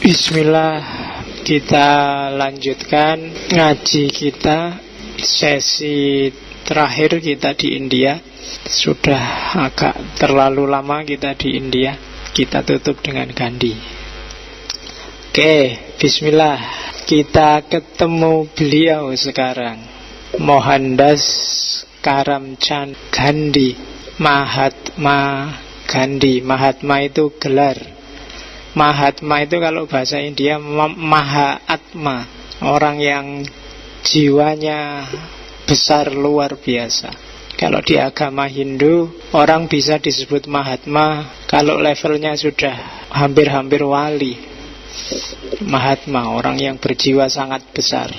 Bismillah, kita lanjutkan ngaji kita. Sesi terakhir kita di India. Sudah agak terlalu lama kita di India. Kita tutup dengan Gandhi. Oke, bismillah. Kita ketemu beliau sekarang, Mohandas Karamchand Gandhi, Mahatma Gandhi. Mahatma itu gelar. Mahatma itu kalau bahasa India Mahatma, orang yang jiwanya besar luar biasa. Kalau di agama Hindu, orang bisa disebut Mahatma kalau levelnya sudah hampir-hampir wali. Mahatma, orang yang berjiwa sangat besar.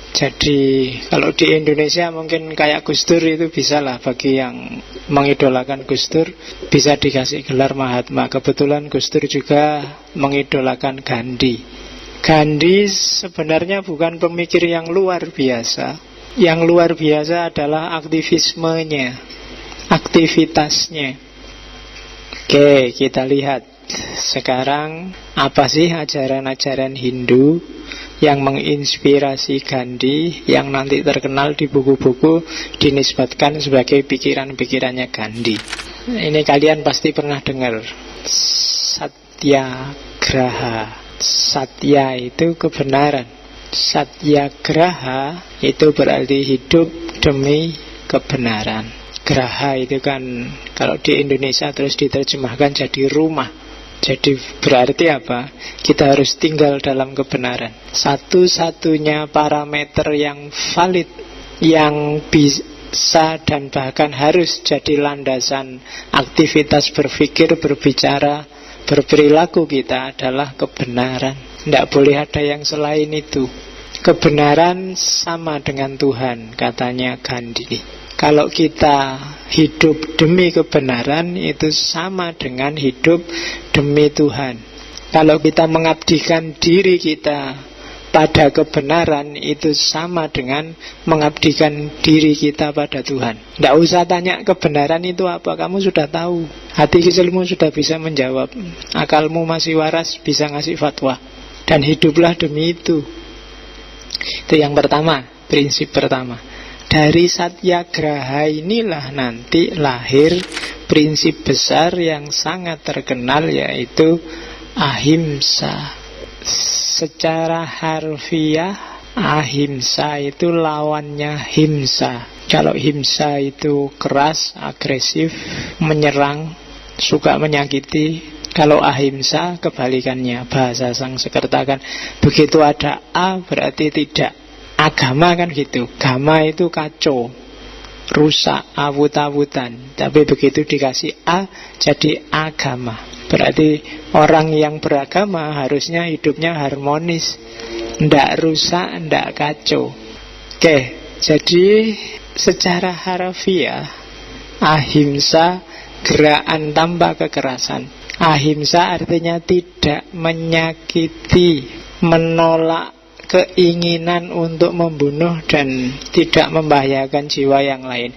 Jadi kalau di Indonesia mungkin kayak Gus Dur itu bisa lah, bagi yang mengidolakan Gus Dur bisa dikasih gelar Mahatma. Kebetulan Gus Dur juga mengidolakan Gandhi. Gandhi sebenarnya bukan pemikir yang luar biasa. Yang luar biasa adalah aktivismenya, aktivitasnya. Oke, kita lihat sekarang apa sih ajaran-ajaran Hindu yang menginspirasi Gandhi, yang nanti terkenal di buku-buku dinisbatkan sebagai pikiran-pikirannya Gandhi. Ini kalian pasti pernah dengar, Satyagraha. Satya itu kebenaran, Satyagraha itu berarti hidup demi kebenaran. Graha itu kan kalau di Indonesia terus diterjemahkan jadi rumah. Jadi berarti apa? Kita harus tinggal dalam kebenaran. Satu-satunya parameter yang valid, yang bisa dan bahkan harus jadi landasan aktivitas berpikir, berbicara, berperilaku kita adalah kebenaran. Tidak boleh ada yang selain itu. Kebenaran sama dengan Tuhan, katanya Gandhi. Kalau kita hidup demi kebenaran, itu sama dengan hidup demi Tuhan. Kalau kita mengabdikan diri kita pada kebenaran, itu sama dengan mengabdikan diri kita pada Tuhan. Tidak usah tanya kebenaran itu apa, kamu sudah tahu. Hati kecilmu sudah bisa menjawab. Akalmu masih waras, bisa ngasih fatwa. Dan hiduplah demi itu. Itu yang pertama, prinsip pertama. Dari Satyagraha inilah nanti lahir prinsip besar yang sangat terkenal, yaitu ahimsa. Secara harfiah, ahimsa itu lawannya himsa. Kalau himsa itu keras, agresif, menyerang, suka menyakiti. Kalau ahimsa kebalikannya, bahasa Sanskerta kan begitu ada A berarti tidak. Agama kan gitu, gama itu kacau, rusak, awut-awutan. Tapi begitu dikasih A, jadi agama. Berarti orang yang beragama harusnya hidupnya harmonis, ndak rusak, ndak kacau. Oke, jadi secara harfiah, ahimsa gerakan tanpa kekerasan. Ahimsa artinya tidak menyakiti, menolak keinginan untuk membunuh dan tidak membahayakan jiwa yang lain.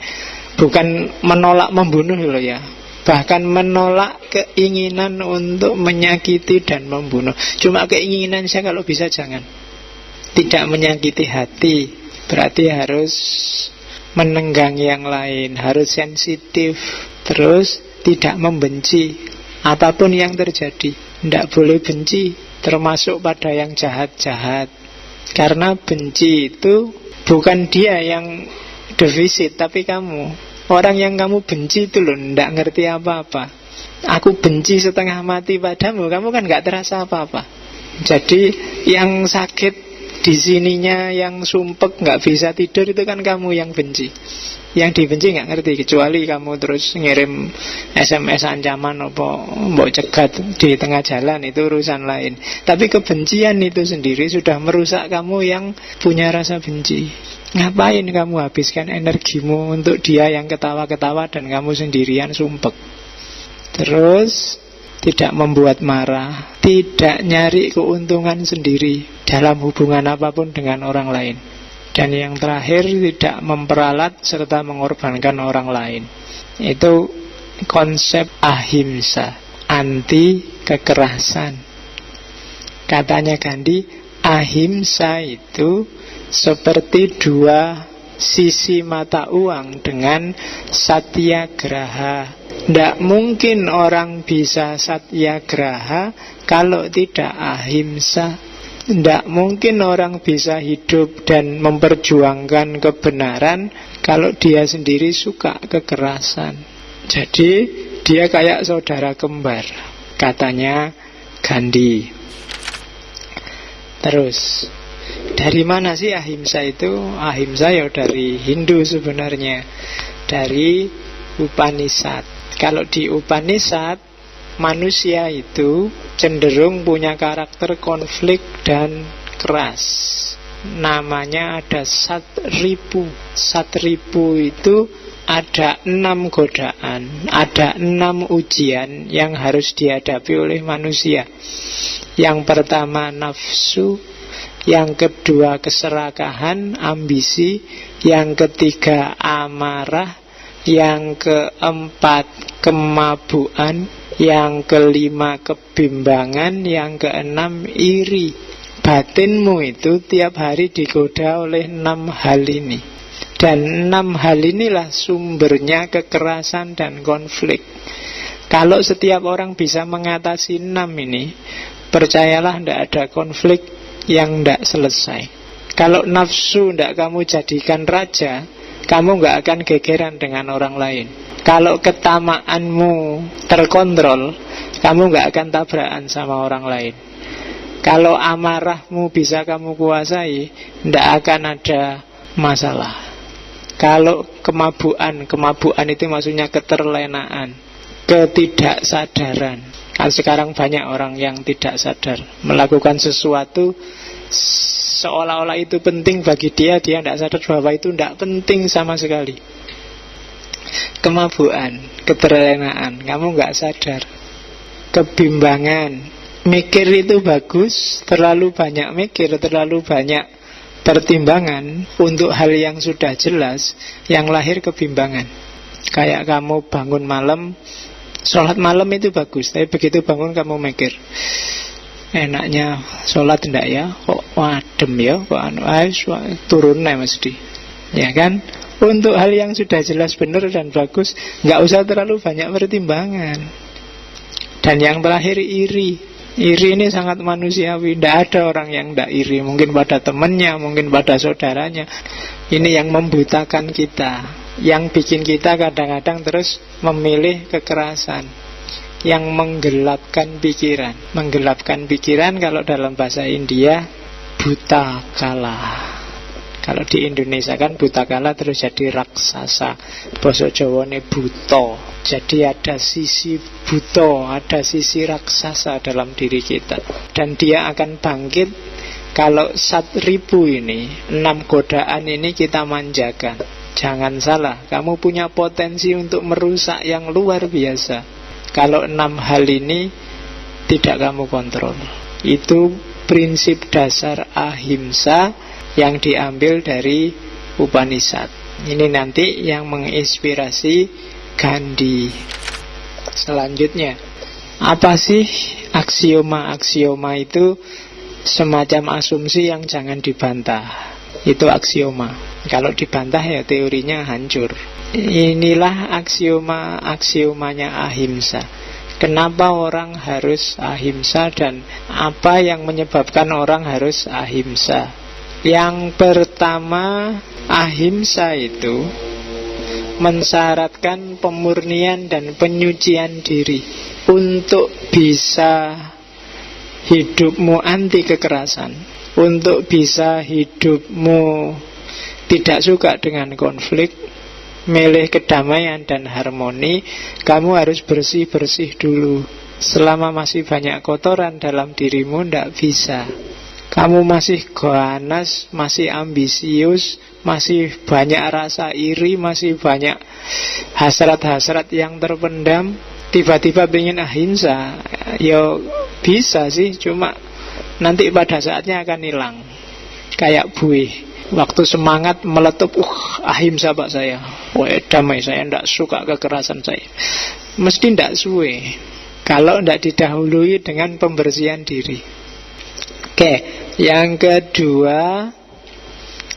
Bukan menolak membunuh loh ya, bahkan menolak keinginan untuk menyakiti dan membunuh. Cuma keinginan saya kalau bisa jangan. Tidak menyakiti hati, berarti harus menenggang yang lain, harus sensitif, terus tidak membenci apapun yang terjadi. Tidak boleh benci, termasuk pada yang jahat-jahat. Karena benci itu bukan dia yang defisit, tapi kamu. Orang yang kamu benci itu loh tidak ngerti apa-apa. Aku benci setengah mati padamu, kamu kan gak terasa apa-apa. Jadi yang sakit di sininya, yang sumpek gak bisa tidur, itu kan kamu yang benci. Yang dibenci gak ngerti, kecuali kamu terus ngirim SMS ancaman apa mbok cegat di tengah jalan, itu urusan lain. Tapi kebencian itu sendiri sudah merusak kamu yang punya rasa benci. Ngapain kamu habiskan energimu untuk dia yang ketawa-ketawa dan kamu sendirian sumpek? Terus tidak membuat marah, tidak nyari keuntungan sendiri dalam hubungan apapun dengan orang lain. Dan yang terakhir, tidak memperalat serta mengorbankan orang lain. Itu konsep ahimsa, anti kekerasan. Katanya Gandhi, ahimsa itu seperti dua sisi mata uang dengan satyagraha. Tidak mungkin orang bisa satyagraha kalau tidak ahimsa. Tidak mungkin orang bisa hidup dan memperjuangkan kebenaran kalau dia sendiri suka kekerasan. Jadi dia kayak saudara kembar, katanya Gandhi. Terus, dari mana sih ahimsa itu? Ahimsa ya dari Hindu sebenarnya, dari Upanishad. Kalau di Upanishad, manusia itu cenderung punya karakter konflik dan keras. Namanya ada satripu. Satripu itu ada 6 godaan, ada 6 ujian yang harus dihadapi oleh manusia. Yang pertama nafsu, yang kedua keserakahan, ambisi, yang ketiga amarah, yang keempat kemabuan, yang kelima kebimbangan, yang keenam iri. Batinmu itu tiap hari digoda oleh 6 hal ini. Dan 6 hal inilah sumbernya kekerasan dan konflik. Kalau setiap orang bisa mengatasi 6 ini, percayalah tidak ada konflik yang tidak selesai. Kalau nafsu tidak kamu jadikan raja, kamu nggak akan gegeran dengan orang lain. Kalau ketamaanmu terkontrol, kamu nggak akan tabrakan sama orang lain. Kalau amarahmu bisa kamu kuasai, tidak akan ada masalah. Kalau kemabuan itu maksudnya keterlenaan, ketidaksadaran. Kan sekarang banyak orang yang tidak sadar, melakukan sesuatu seolah-olah itu penting bagi dia tidak sadar bahwa itu tidak penting sama sekali. Kemabuan, keterlenaan, kamu nggak sadar. Kebimbangan, mikir itu bagus, terlalu banyak mikir, terlalu banyak pertimbangan untuk hal yang sudah jelas, yang lahir kebimbangan. Kayak kamu bangun malam, sholat malam itu bagus, tapi begitu bangun kamu mikir, enaknya sholat enggak ya, kok adem ya, kok turun mesti, ya kan? Untuk hal yang sudah jelas benar dan bagus, nggak usah terlalu banyak pertimbangan. Dan yang terakhir iri. Iri ini sangat manusiawi. Tidak ada orang yang tidak iri. Mungkin pada temannya, mungkin pada saudaranya. Ini yang membutakan kita, yang bikin kita kadang-kadang terus memilih kekerasan, yang menggelapkan pikiran. Menggelapkan pikiran kalau dalam bahasa India buta kala. Kalau di Indonesia kan buta kala terus jadi raksasa. Basa Jawane buta. Jadi ada sisi buta, ada sisi raksasa dalam diri kita. Dan dia akan bangkit kalau satripu ini, 6 godaan ini kita manjakan. Jangan salah, kamu punya potensi untuk merusak yang luar biasa. Kalau 6 hal ini tidak kamu kontrol. Itu prinsip dasar ahimsa yang diambil dari Upanishad. Ini nanti yang menginspirasi Gandhi. Selanjutnya, apa sih aksioma-aksioma itu? Semacam asumsi yang jangan dibantah. Itu aksioma. Kalau dibantah ya teorinya hancur. Inilah aksioma-aksiomanya ahimsa. Kenapa orang harus ahimsa dan apa yang menyebabkan orang harus ahimsa? Yang pertama, ahimsa itu mensyaratkan pemurnian dan penyucian diri. Untuk bisa hidupmu anti kekerasan, untuk bisa hidupmu tidak suka dengan konflik, milih kedamaian dan harmoni, kamu harus bersih-bersih dulu. Selama masih banyak kotoran dalam dirimu, tidak bisa. Kamu masih ganas, masih ambisius, masih banyak rasa iri, masih banyak hasrat-hasrat yang terpendam. Tiba-tiba pengen ahimsa, ya bisa sih, cuma nanti pada saatnya akan hilang. Kayak buih, waktu semangat meletup, ahimsa pak saya, damai, saya tidak suka kekerasan saya. Mesti tidak suwe kalau tidak didahului dengan pembersihan diri. Oke, yang kedua,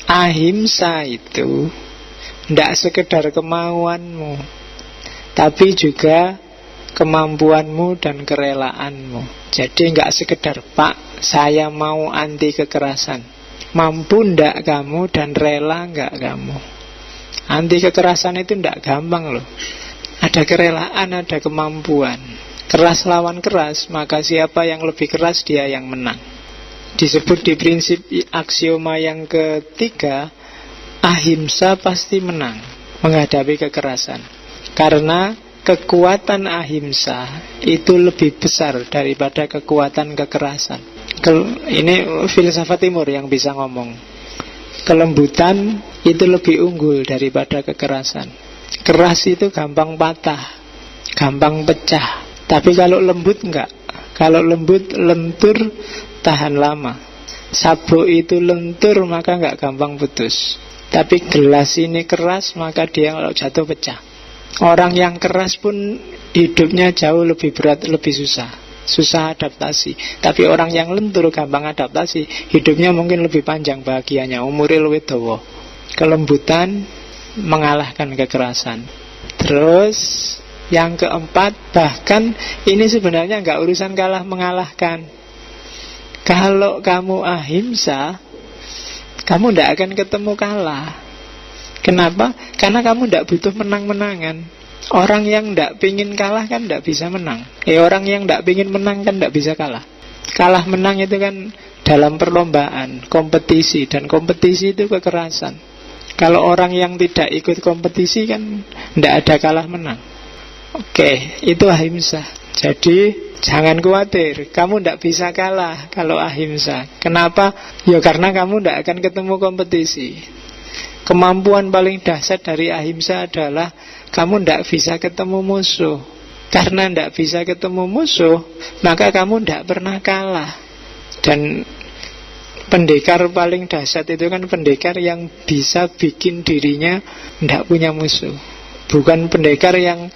ahimsa itu tidak sekedar kemauanmu, tapi juga kemampuanmu dan kerelaanmu. Jadi nggak sekedar, Pak, saya mau anti kekerasan. Mampu ndak kamu dan rela nggak kamu? Anti kekerasan itu ndak gampang loh. Ada kerelaan, ada kemampuan. Keras lawan keras, maka siapa yang lebih keras dia yang menang. Disebut di prinsip aksioma yang ketiga, ahimsa pasti menang menghadapi kekerasan. Karena kekuatan ahimsa itu lebih besar daripada kekuatan kekerasan. Ini filsafat timur yang bisa ngomong. Kelembutan itu lebih unggul daripada kekerasan. Keras itu gampang patah, gampang pecah. Tapi kalau lembut enggak. Kalau lembut, lentur, tahan lama. Sabuk itu lentur, maka enggak gampang putus. Tapi gelas ini keras, maka dia kalau jatuh pecah. Orang yang keras pun hidupnya jauh lebih berat, lebih susah adaptasi. Tapi orang yang lentur, gampang adaptasi, hidupnya mungkin lebih panjang bahagianya, umurnya lebih dawa. Kelembutan mengalahkan kekerasan. Terus yang keempat, bahkan ini sebenarnya nggak urusan kalah mengalahkan. Kalau kamu ahimsa, kamu tidak akan ketemu kalah. Kenapa? Karena kamu tidak butuh menang-menangan. Orang yang tidak pingin kalah kan tidak bisa menang. Orang yang tidak pingin menang kan tidak bisa kalah. Kalah menang itu kan dalam perlombaan, kompetisi. Dan kompetisi itu kekerasan. Kalau orang yang tidak ikut kompetisi kan tidak ada kalah menang. Oke, itu ahimsa. Jadi jangan khawatir, kamu tidak bisa kalah kalau ahimsa. Kenapa? Ya karena kamu tidak akan ketemu kompetisi. Kemampuan paling dahsyat dari ahimsa adalah kamu tidak bisa ketemu musuh. Karena tidak bisa ketemu musuh, maka kamu tidak pernah kalah. Dan pendekar paling dahsyat itu kan pendekar yang bisa bikin dirinya tidak punya musuh. Bukan pendekar yang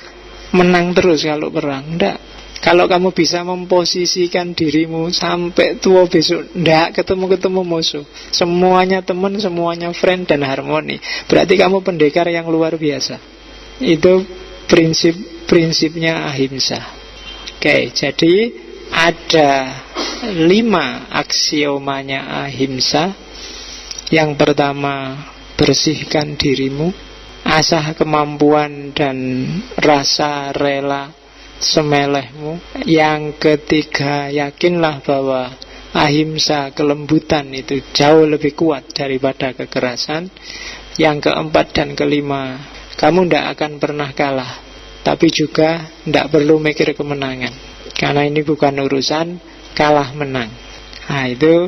menang terus kalau perang. Tidak. Kalau kamu bisa memposisikan dirimu sampai tua besok tidak ketemu-ketemu musuh, semuanya teman, semuanya friend dan harmoni, berarti kamu pendekar yang luar biasa. Itu prinsipnya ahimsa. Oke, jadi ada 5 aksiomanya ahimsa. Yang pertama, bersihkan dirimu, asah kemampuan dan rasa rela semelehmu. Yang ketiga, yakinlah bahwa ahimsa, kelembutan itu jauh lebih kuat daripada kekerasan. Yang keempat dan kelima, kamu tidak akan pernah kalah, tapi juga tidak perlu mikir kemenangan, karena ini bukan urusan kalah menang. Nah, itu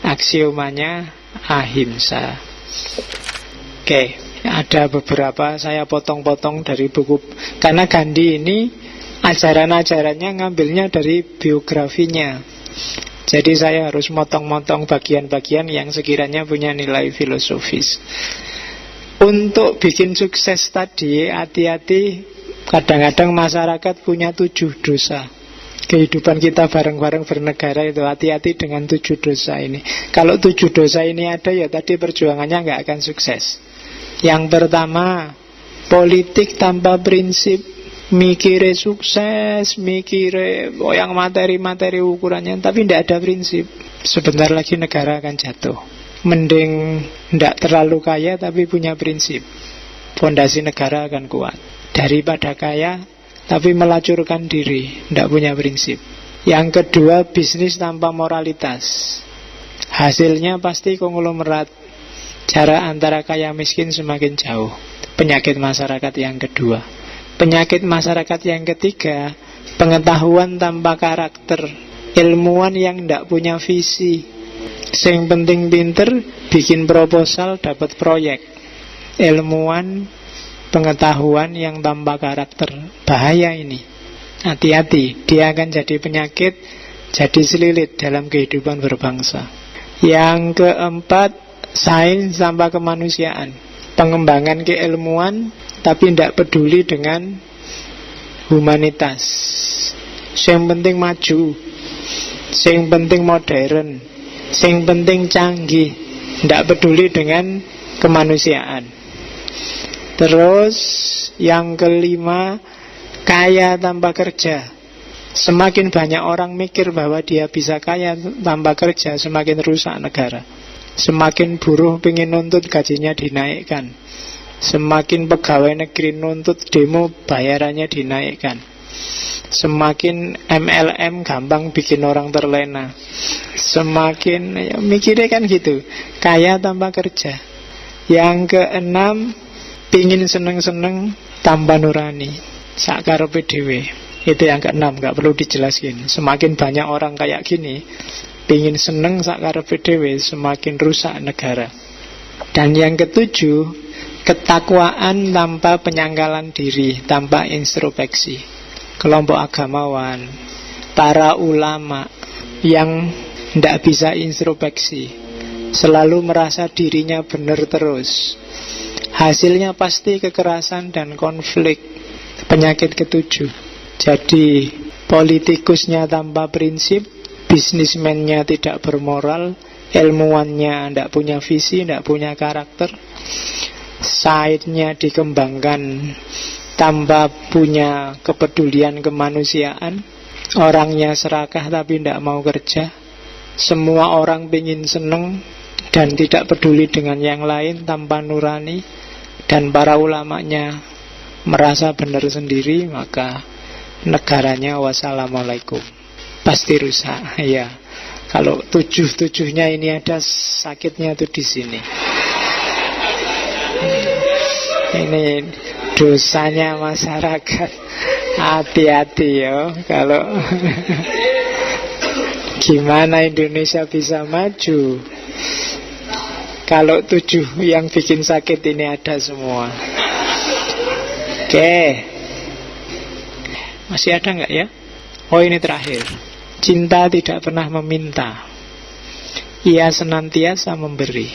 aksiomanya ahimsa. Oke, ada beberapa saya potong-potong dari buku, karena Gandhi ini ajaran-ajarannya ngambilnya dari biografinya. Jadi saya harus motong-motong bagian-bagian yang sekiranya punya nilai filosofis. Untuk bikin sukses tadi, hati-hati. Kadang-kadang masyarakat punya 7 dosa. Kehidupan kita bareng-bareng bernegara itu, hati-hati dengan 7 dosa ini. Kalau 7 dosa ini ada, ya tadi perjuangannya nggak akan sukses. Yang pertama, politik tanpa prinsip. Mikire sukses, mikire yang materi-materi ukurannya, tapi tidak ada prinsip. Sebentar lagi negara akan jatuh. Mending tidak terlalu kaya tapi punya prinsip, fondasi negara akan kuat, daripada kaya tapi melacurkan diri, tidak punya prinsip. Yang kedua, bisnis tanpa moralitas. Hasilnya pasti konglomerat. Jarak antara kaya miskin semakin jauh. Penyakit masyarakat yang kedua. Penyakit masyarakat yang ketiga, pengetahuan tanpa karakter. Ilmuwan yang tidak punya visi. Yang penting pinter, bikin proposal, dapat proyek. Ilmuwan, pengetahuan yang tanpa karakter. Bahaya ini. Hati-hati, dia akan jadi penyakit, jadi selilit dalam kehidupan berbangsa. Yang keempat, sains tanpa kemanusiaan. Pengembangan keilmuan tapi tidak peduli dengan humanitas. Yang penting maju, yang penting modern, Sing penting canggih, ndak peduli dengan kemanusiaan. Terus yang kelima, kaya tanpa kerja. Semakin banyak orang mikir bahwa dia bisa kaya tanpa kerja, semakin rusak negara. Semakin buruh pengen nuntut gajinya dinaikkan, semakin pegawai negeri nuntut demo bayarannya dinaikkan, semakin MLM gampang bikin orang terlena. Semakin ya, mikirnya kan gitu, kaya tanpa kerja. Yang keenam, pingin seneng-seneng tanpa nurani, sakarepe dhewe. Itu yang keenam, gak perlu dijelasin. Semakin banyak orang kayak gini, pingin seneng sakarepe dhewe, semakin rusak negara. Dan yang ketujuh, ketakwaan tanpa penyangkalan diri, tanpa introspeksi. Kelompok agamawan, para ulama yang tidak bisa introspeksi, selalu merasa dirinya benar terus. Hasilnya pasti kekerasan dan konflik. Penyakit ketujuh. Jadi politikusnya tanpa prinsip, bisnismennya tidak bermoral, ilmuwannya tidak punya visi, tidak punya karakter, sainnya dikembangkan tanpa punya kepedulian kemanusiaan, orangnya serakah tapi tidak mau kerja, semua orang ingin seneng dan tidak peduli dengan yang lain tanpa nurani, dan para ulamanya merasa benar sendiri, maka negaranya wassalamualaikum, pasti rusak. Ya, kalau tujuh-tujuhnya ini ada, sakitnya tuh di sini. Ini dosanya masyarakat. Hati-hati ya kalau gimana Indonesia bisa maju kalau tujuh yang bikin sakit ini ada semua. Oke, masih ada nggak ya? Oh, ini terakhir. Cinta tidak pernah meminta, ia senantiasa memberi.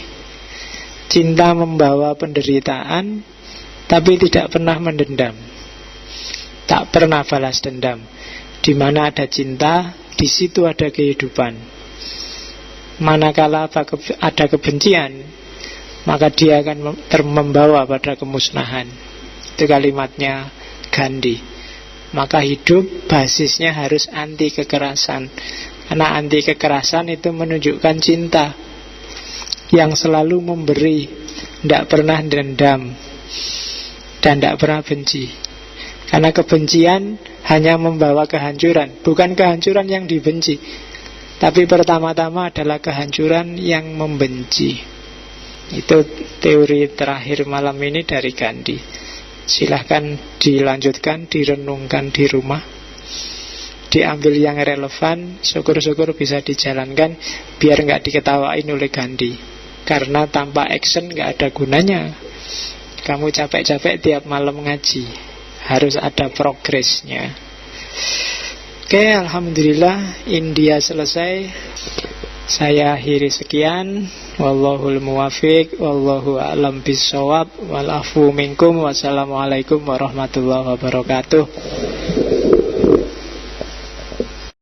Cinta membawa penderitaan, tapi tidak pernah mendendam, tak pernah balas dendam. Di mana ada cinta, di situ ada kehidupan. Manakala ada kebencian, maka dia akan membawa pada kemusnahan. Itu kalimatnya Gandhi. Maka hidup basisnya harus anti kekerasan. Karena anti kekerasan itu menunjukkan cinta yang selalu memberi, tidak pernah dendam, dan tidak pernah benci. Karena kebencian hanya membawa kehancuran. Bukan kehancuran yang dibenci, tapi pertama-tama adalah kehancuran yang membenci. Itu teori terakhir malam ini dari Gandhi. Silahkan dilanjutkan, direnungkan di rumah, diambil yang relevan. Syukur-syukur bisa dijalankan, biar nggak diketawain oleh Gandhi. Karena tanpa action nggak ada gunanya. Kamu capek-capek tiap malam ngaji, harus ada progresnya. Oke, alhamdulillah India selesai. Saya akhiri sekian. Wallahul muwafiq, wallahu a'lam bissawab, wal afu minkum. Wassalamualaikum warahmatullahi wabarakatuh.